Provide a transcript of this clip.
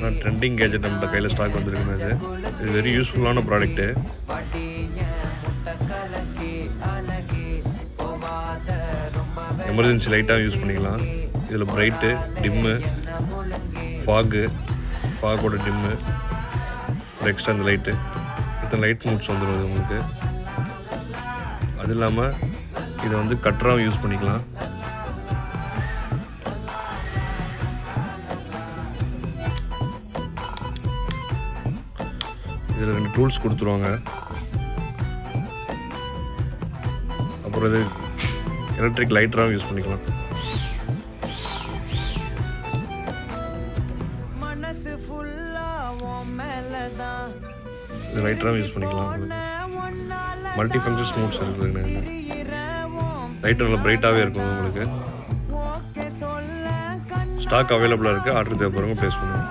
ஆனால் trending gadget நம்மள கையில் ஸ்டாக் வந்துருக்குது. இது வெரி யூஸ்ஃபுல்லான ப்ராடக்ட்டு. எமர்ஜென்சி லைட்டாக யூஸ் பண்ணிக்கலாம். இதில் பிரைட்டு, டிம்மு, ஃபாகோட டிம்மு, எக்ஸ்ட்ரா இந்த லைட்டு, இத்தனை லைட் மூட்ஸ் வந்துடுது உங்களுக்கு. அது இல்லாமல் இதை வந்து கட்டராகவும் யூஸ் பண்ணிக்கலாம். இதில் 2 டூல்ஸ் கொடுத்துருவாங்க. அப்புறம் இது எலக்ட்ரிக் லைட்டராகவும் யூஸ் பண்ணிக்கலாம். இது லைட்டராகவும் யூஸ் பண்ணிக்கலாம். மல்டி ஃபங்க்ஷன் ஸ்மூத்ஸ் இருக்குதுங்க. லைட்டர் நல்லா பிரைட்டாகவே இருக்கும் உங்களுக்கு. ஸ்டாக் அவைலபிளாக இருக்குது. ஆர்டர் தேவைப்படுறவங்க ப்ளேஸ் பண்ணுவோம்.